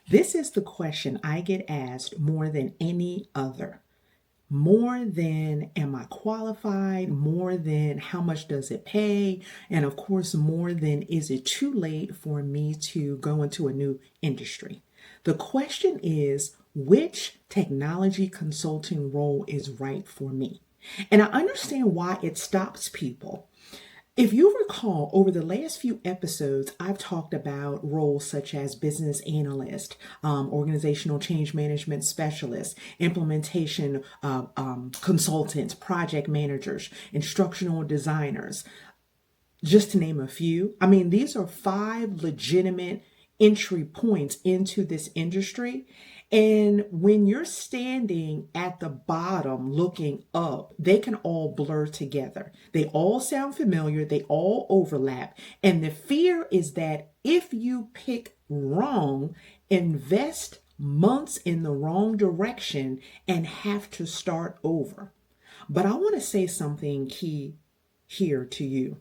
This is the question I get asked more than any other. More than am I qualified, more than how much does it pay, and of course, more than is it too late for me to go into a new industry. The question is, which technology consulting role is right for me? And I understand why it stops people. If you recall, over the last few episodes, I've talked about roles such as business analyst, organizational change management specialist, implementation consultants, project managers, instructional designers, just to name a few. I mean, these are 5 legitimate entry points into this industry. And when you're standing at the bottom looking up, they can all blur together. They all sound familiar, they all overlap. And the fear is that if you pick wrong, invest months in the wrong direction and have to start over. But I want to say something key here to you.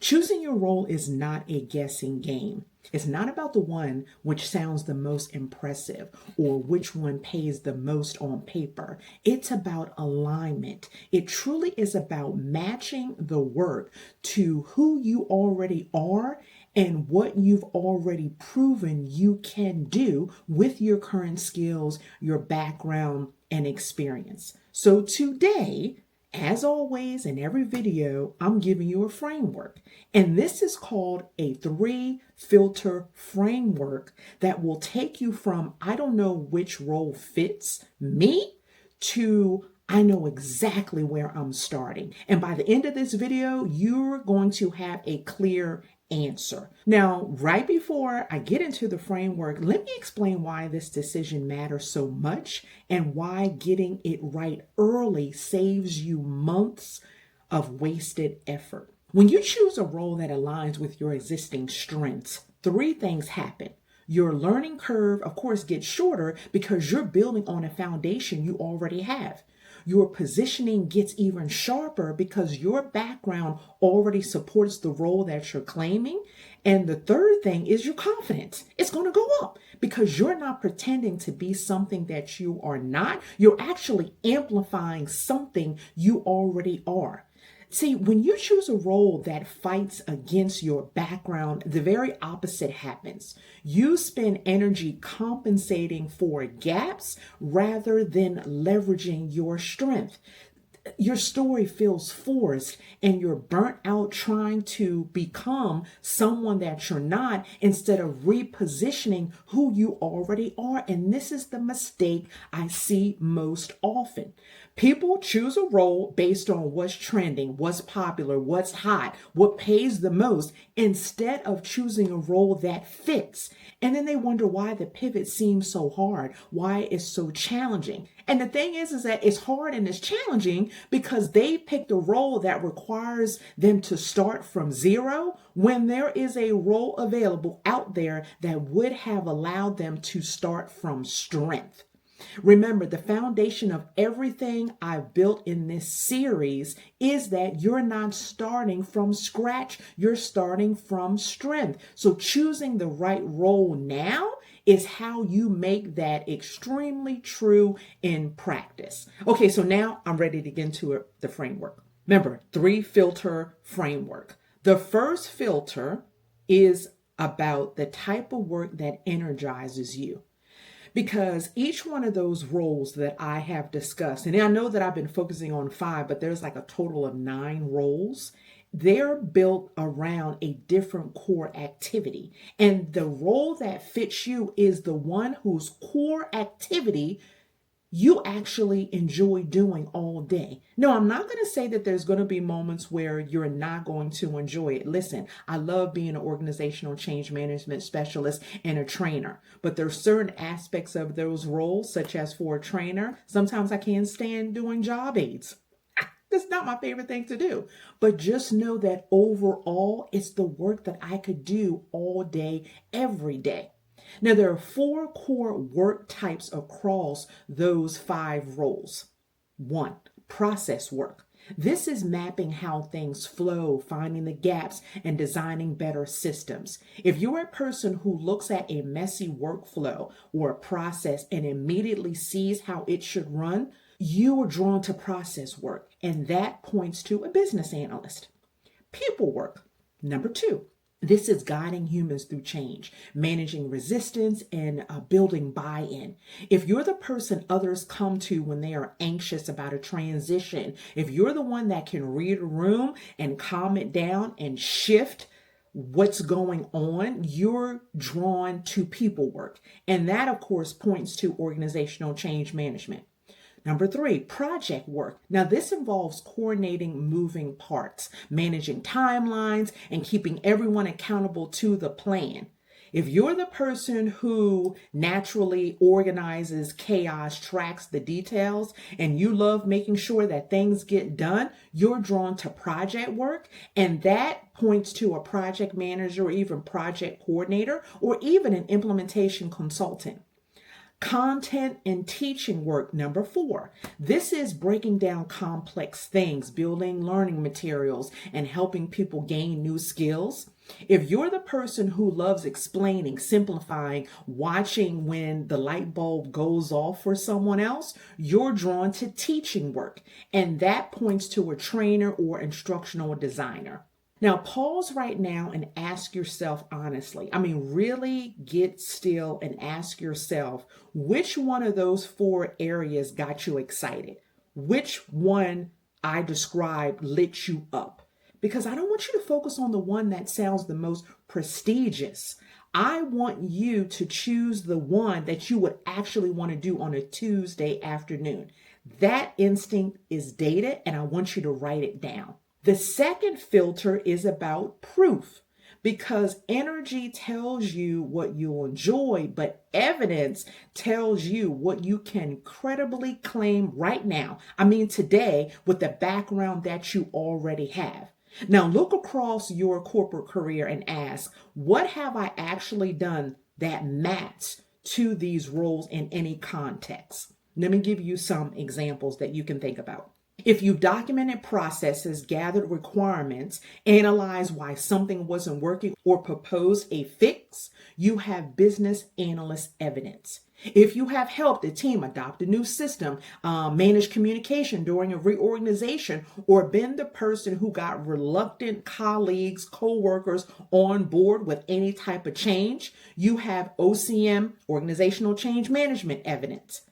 Choosing your role is not a guessing game. It's not about the one which sounds the most impressive or which one pays the most on paper. It's about alignment. It truly is about matching the work to who you already are and what you've already proven you can do with your current skills, your background, and experience. So today, as always, in every video, I'm giving you a framework. And this is called a 3-filter framework that will take you from, I don't know which role fits me, to I know exactly where I'm starting. And by the end of this video, you're going to have a clear answer. Now, right before I get into the framework, let me explain why this decision matters so much and why getting it right early saves you months of wasted effort. When you choose a role that aligns with your existing strengths, 3 things happen. Your learning curve, of course, gets shorter because you're building on a foundation you already have. Your positioning gets even sharper because your background already supports the role that you're claiming. And the third thing is your confidence. It's going to go up because you're not pretending to be something that you are not. You're actually amplifying something you already are. See, when you choose a role that fights against your background, the very opposite happens. You spend energy compensating for gaps rather than leveraging your strength. Your story feels forced and you're burnt out trying to become someone that you're not instead of repositioning who you already are. And this is the mistake I see most often. People choose a role based on what's trending, what's popular, what's hot, what pays the most, instead of choosing a role that fits. And then they wonder why the pivot seems so hard, why it's so challenging. And the thing is that it's hard and it's challenging because they picked a role that requires them to start from zero when there is a role available out there that would have allowed them to start from strength. Remember, the foundation of everything I've built in this series is that you're not starting from scratch. You're starting from strength. So choosing the right role now is how you make that extremely true in practice. Okay, so now I'm ready to get into the framework. Remember, 3-filter framework. The first filter is about the type of work that energizes you. Because each one of those roles that I have discussed, and I know that I've been focusing on 5, but there's like a total of 9 roles. They're built around a different core activity. And the role that fits you is the one whose core activity you actually enjoy doing all day. No, I'm not going to say that there's going to be moments where you're not going to enjoy it. Listen, I love being an organizational change management specialist and a trainer, but there's certain aspects of those roles, such as for a trainer, sometimes I can't stand doing job aids. That's not my favorite thing to do. But just know that overall, it's the work that I could do all day, every day. Now, there are 4 core work types across those 5 roles. 1, process work. This is mapping how things flow, finding the gaps, and designing better systems. If you're a person who looks at a messy workflow or a process and immediately sees how it should run, you are drawn to process work, and that points to a business analyst. People work. Number two. This is guiding humans through change, managing resistance, and building buy in. If you're the person others come to when they are anxious about a transition, if you're the one that can read a room and calm it down and shift what's going on, you're drawn to people work. And that, of course, points to organizational change management. Number three, project work. Now, this involves coordinating moving parts, managing timelines, and keeping everyone accountable to the plan. If you're the person who naturally organizes chaos, tracks the details, and you love making sure that things get done, you're drawn to project work, and that points to a project manager or even project coordinator or even an implementation consultant. Content and teaching work, number four. This is breaking down complex things, building learning materials, and helping people gain new skills. If you're the person who loves explaining, simplifying, watching when the light bulb goes off for someone else, you're drawn to teaching work, and that points to a trainer or instructional designer. Now, pause right now and ask yourself honestly. Really get still and ask yourself, which one of those four areas got you excited? Which one I described lit you up? Because I don't want you to focus on the one that sounds the most prestigious. I want you to choose the one that you would actually want to do on a Tuesday afternoon. That instinct is data, and I want you to write it down. The second filter is about proof, because energy tells you what you'll enjoy, but evidence tells you what you can credibly claim right now. Today, with the background that you already have. Now, look across your corporate career and ask, what have I actually done that maps to these roles in any context? Let me give you some examples that you can think about. If you've documented processes, gathered requirements, analyzed why something wasn't working, or proposed a fix, you have business analyst evidence. If you have helped a team adopt a new system, manage communication during a reorganization, or been the person who got reluctant colleagues, co-workers on board with any type of change, you have OCM, organizational change management evidence.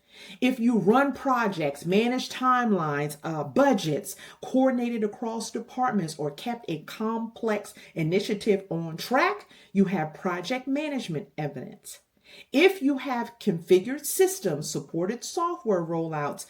If you run projects, manage timelines, budgets, coordinated across departments, or kept a complex initiative on track, you have project management evidence. If you have configured systems, supported software rollouts,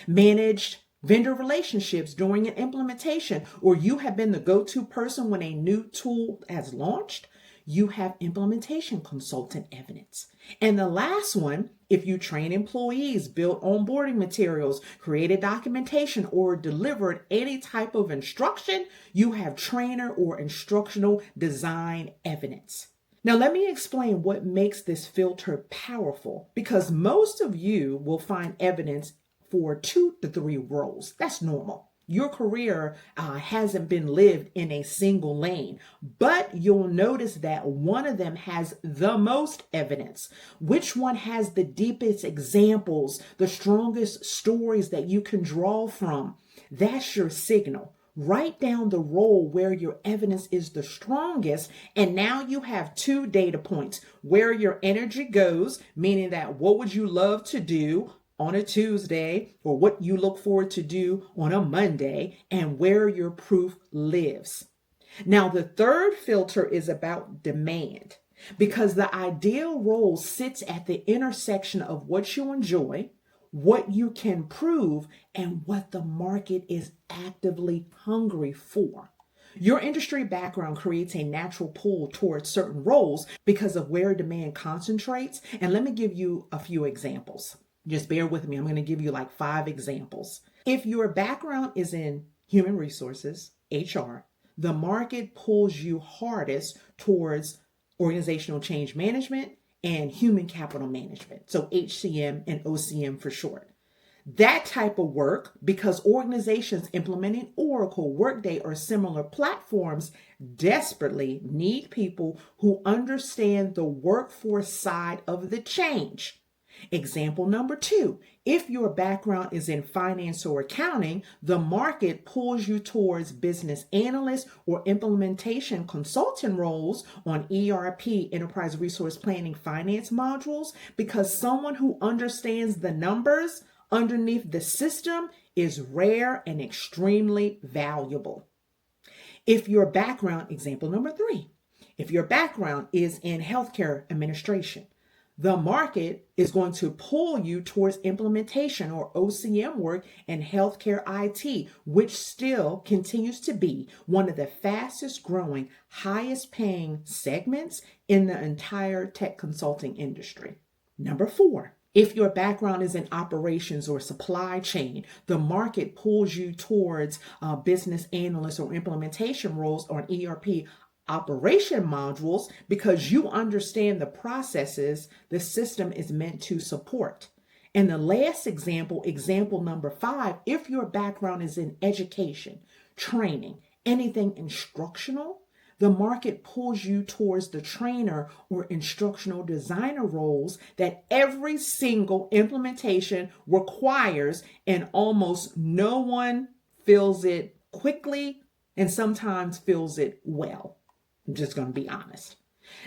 managed vendor relationships during an implementation, or you have been the go-to person when a new tool has launched, you have implementation consultant evidence. And the last one, if you train employees, built onboarding materials, created documentation, or delivered any type of instruction, you have trainer or instructional design evidence. Now, let me explain what makes this filter powerful, because most of you will find evidence for 2 to 3 roles. That's normal. Your career hasn't been lived in a single lane, but you'll notice that one of them has the most evidence. Which one has the deepest examples, the strongest stories that you can draw from? That's your signal. Write down the role where your evidence is the strongest, and now you have 2 data points: where your energy goes, meaning that what would you love to do on a Tuesday, or what you look forward to do on a Monday, and where your proof lives. Now, the third filter is about demand, because the ideal role sits at the intersection of what you enjoy, what you can prove, and what the market is actively hungry for. Your industry background creates a natural pull towards certain roles because of where demand concentrates. And let me give you a few examples. Just bear with me. I'm going to give you like 5 examples. If your background is in human resources, HR, the market pulls you hardest towards organizational change management and human capital management. So HCM and OCM for short. That type of work, because organizations implementing Oracle, Workday, or similar platforms desperately need people who understand the workforce side of the change. Example number 2, if your background is in finance or accounting, the market pulls you towards business analyst or implementation consultant roles on ERP, enterprise resource planning, finance modules, because someone who understands the numbers underneath the system is rare and extremely valuable. If your background, example number 3, if your background is in healthcare administration, the market is going to pull you towards implementation or OCM work in healthcare IT, which still continues to be one of the fastest growing, highest paying segments in the entire tech consulting industry. Number 4, if your background is in operations or supply chain, the market pulls you towards business analyst or implementation roles on ERP operation modules because you understand the processes the system is meant to support. And the last example, example number 5, if your background is in education, training, anything instructional, the market pulls you towards the trainer or instructional designer roles that every single implementation requires, and almost no one fills it quickly and sometimes fills it well. I'm just going to be honest.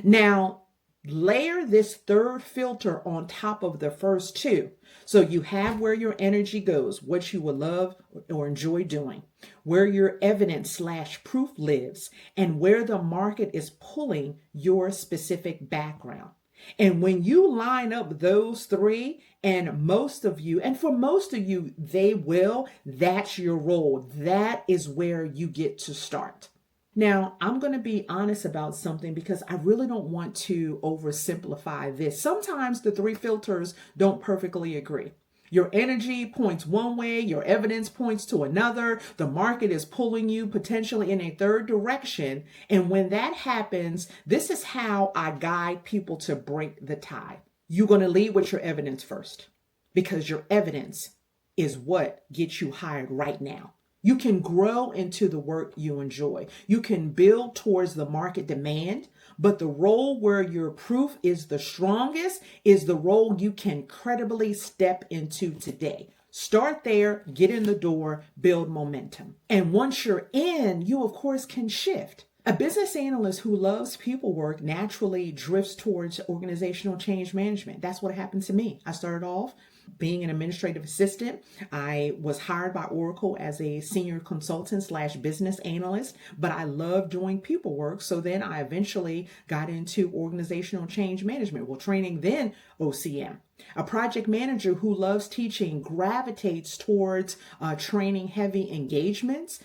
Now, layer this third filter on top of the first 2. So you have where your energy goes, what you would love or enjoy doing, where your evidence/proof lives, and where the market is pulling your specific background. And when you line up those 3, and most of you, and for most of you, they will, that's your role. That is where you get to start. Now, I'm going to be honest about something because I really don't want to oversimplify this. Sometimes the 3 filters don't perfectly agree. Your energy points one way, your evidence points to another, the market is pulling you potentially in a third direction. And when that happens, this is how I guide people to break the tie. You're going to lead with your evidence first, because your evidence is what gets you hired right now. You can grow into the work you enjoy. You can build towards the market demand, but the role where your proof is the strongest is the role you can credibly step into today. Start there, get in the door, build momentum. And once you're in, you of course can shift. A business analyst who loves people work naturally drifts towards organizational change management. That's what happened to me. I started off being an administrative assistant. I was hired by Oracle as a senior consultant/business analyst, but I loved doing people work. So then I eventually got into organizational change management, training then OCM. A project manager who loves teaching gravitates towards training heavy engagements.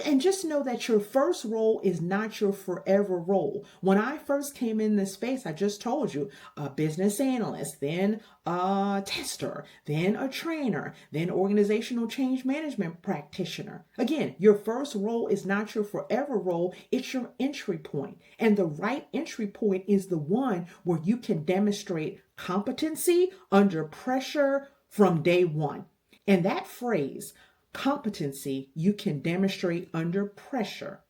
And just know that your first role is not your forever role. When I first came in this space, I just told you, a business analyst, then a tester, then a trainer, then organizational change management practitioner. Again, your first role is not your forever role. It's your entry point. And the right entry point is the one where you can demonstrate competency under pressure from day one. And that phrase, competency you can demonstrate under pressure,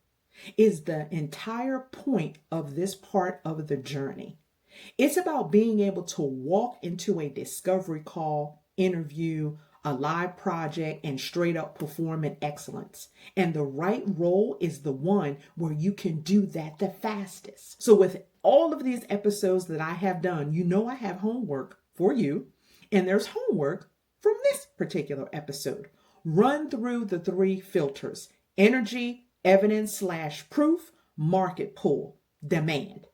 is the entire point of this part of the journey. It's about being able to walk into a discovery call, interview, a live project, and straight up perform in excellence. And the right role is the one where you can do that the fastest. So with all of these episodes that I have done, you know I have homework for you, and there's homework from this particular episode. Run through the 3 filters: energy, evidence/proof, market pull, demand.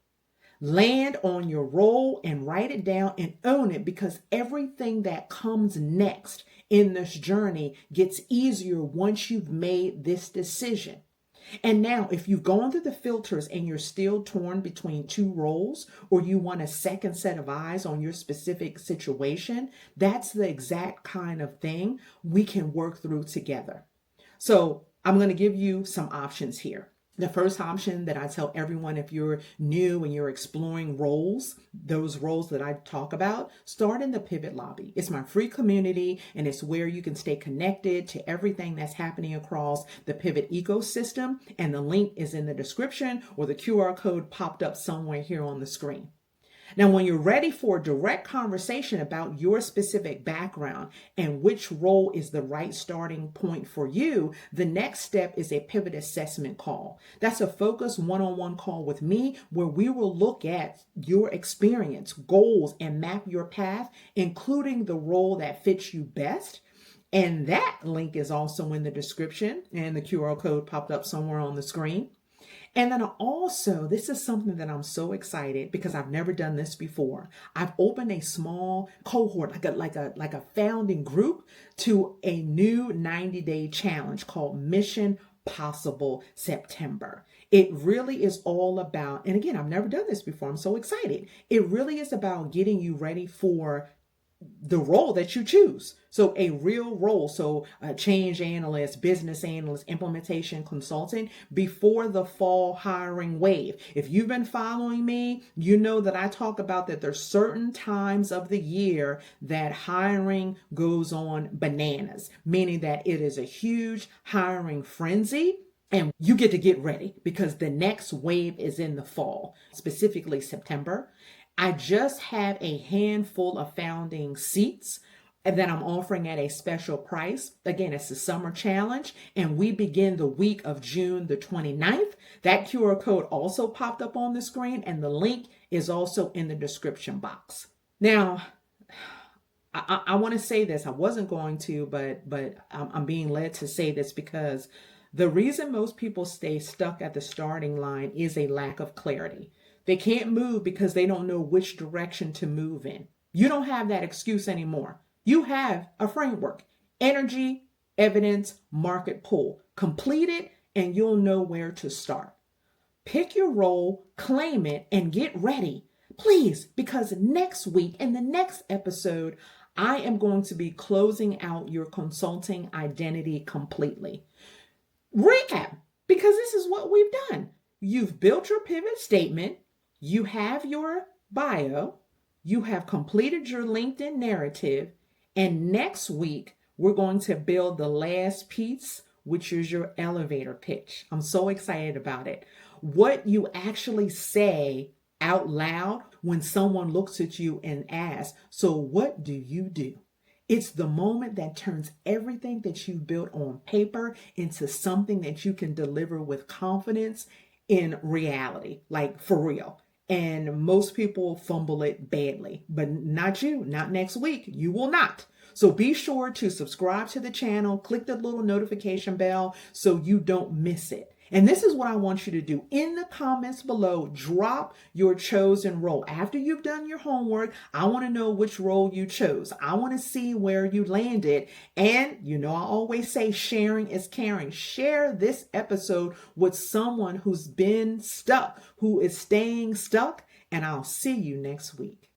Land on your role and write it down and own it, because everything that comes next in this journey gets easier once you've made this decision. And now, if you've gone through the filters and you're still torn between 2 roles, or you want a second set of eyes on your specific situation, that's the exact kind of thing we can work through together. So I'm going to give you some options here. The first option that I tell everyone, if you're new and you're exploring roles, those roles that I talk about, start in the Pivot Lobby. It's my free community, and it's where you can stay connected to everything that's happening across the Pivot ecosystem. And the link is in the description, or the QR code popped up somewhere here on the screen. Now, when you're ready for a direct conversation about your specific background and which role is the right starting point for you, the next step is a pivot assessment call. That's a focused one-on-one call with me where we will look at your experience, goals, and map your path, including the role that fits you best. And that link is also in the description, and the QR code popped up somewhere on the screen. And then also, this is something that I'm so excited because I've never done this before. I've opened a small cohort, like a founding group, to a new 90-day challenge called Mission Possible September. It really is all about, and again, I've never done this before. I'm so excited. It really is about getting you ready for the role that you choose. So a real role, so a change analyst, business analyst, implementation consultant, before the fall hiring wave. If you've been following me, you know that I talk about that there's certain times of the year that hiring goes on bananas, meaning that it is a huge hiring frenzy. And you get to get ready because the next wave is in the fall, specifically September. I just have a handful of founding seats that I'm offering at a special price. Again, it's the summer challenge, and we begin the week of June the 29th. That QR code also popped up on the screen, and the link is also in the description box. Now, I want to say this. I wasn't going to, but I'm being led to say this because the reason most people stay stuck at the starting line is a lack of clarity. They can't move because they don't know which direction to move in. You don't have that excuse anymore. You have a framework: energy, evidence, market pull. Complete it, and you'll know where to start. Pick your role, claim it, and get ready. Please, because next week, in the next episode, I am going to be closing out your consulting identity completely. Recap, because this is what we've done. You've built your pivot statement. You have your bio, you have completed your LinkedIn narrative, and next week we're going to build the last piece, which is your elevator pitch. I'm so excited about it. What you actually say out loud when someone looks at you and asks, "So what do you do?" It's the moment that turns everything that you built on paper into something that you can deliver with confidence in reality, like for real. And most people fumble it badly, but not you, not next week. You will not. So be sure to subscribe to the channel, click the little notification bell so you don't miss it. And this is what I want you to do. In the comments below, drop your chosen role. After you've done your homework, I want to know which role you chose. I want to see where you landed. And you know, I always say sharing is caring. Share this episode with someone who's been stuck, who is staying stuck, and I'll see you next week.